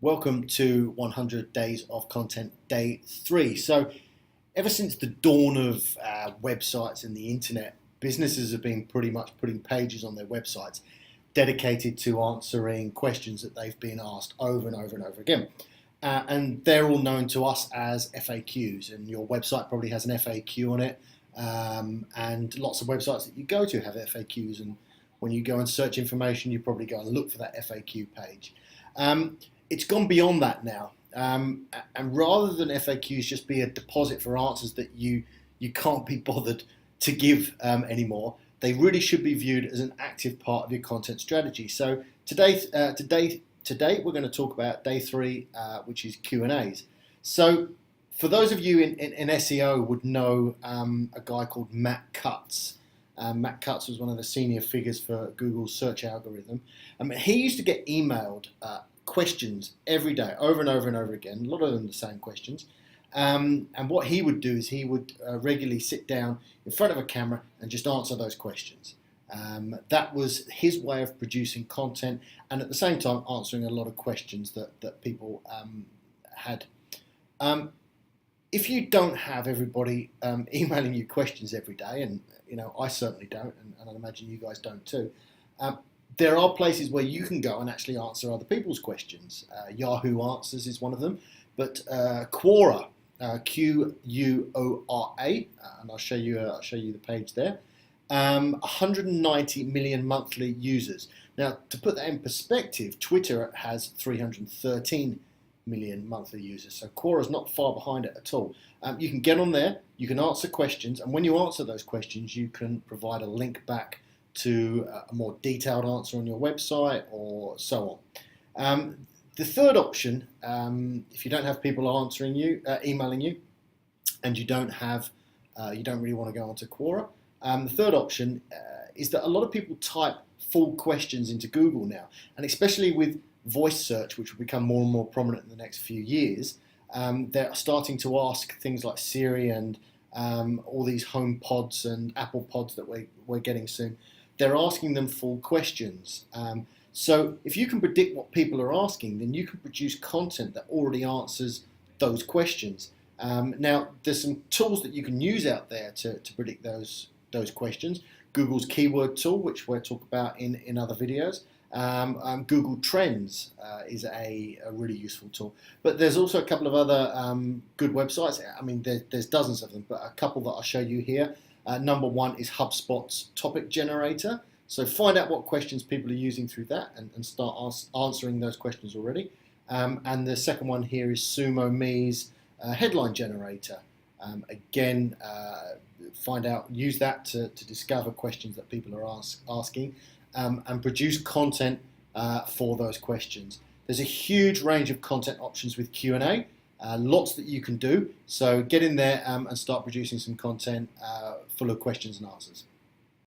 Welcome to 100 Days of Content, Day 3. So, ever since the dawn of websites and the internet, businesses have been pretty much putting pages on their websites dedicated to answering questions that they've been asked over and over and over again. And they're all known to us as FAQs, and your website probably has an FAQ on it. And lots of websites that you go to have FAQs, and when you go and search information, you probably go and look for that FAQ page. It's gone beyond that now, and rather than FAQs just be a deposit for answers that you can't be bothered to give anymore, they really should be viewed as an active part of your content strategy. So today we're going to talk about day 3, which is Q&As. So for those of you in SEO would know a guy called Matt Cutts. Matt Cutts was one of the senior figures for Google's search algorithm. He used to get emailed questions every day, over and over and over again, a lot of them the same questions. And what he would do is he would regularly sit down in front of a camera and just answer those questions. That was his way of producing content, and at the same time answering a lot of questions that people had. If you don't have everybody emailing you questions every day, and I certainly don't, and I imagine you guys don't too, there are places where you can go and actually answer other people's questions. Yahoo Answers is one of them, but Quora, Quora, and I'll show you the page there. 190 million monthly users. Now, to put that in perspective, Twitter has 313 million monthly users. So Quora's not far behind it at all. You can get on there, you can answer questions, and when you answer those questions, you can provide a link back to a more detailed answer on your website or so on. The third option, if you don't have people answering you, emailing you, and you don't really want to go onto Quora, the third option is that a lot of people type full questions into Google now, and especially with voice search, which will become more and more prominent in the next few years, they're starting to ask things like Siri and all these Home Pods and Apple Pods that we're getting soon. They're asking them full questions. So if you can predict what people are asking, then you can produce content that already answers those questions. Now, there's some tools that you can use out there to predict those questions. Google's keyword tool, which we'll talk about in other videos. Google Trends is a really useful tool. But there's also a couple of other good websites. There's dozens of them, but a couple that I'll show you here. Number one is HubSpot's topic generator. So find out what questions people are using through that and start answering those questions already. And the second one here is SumoMe's headline generator. Again, use that to discover questions that people are asking and produce content for those questions. There's a huge range of content options with Q&A. Lots that you can do, so get in there and start producing some content full of questions and answers.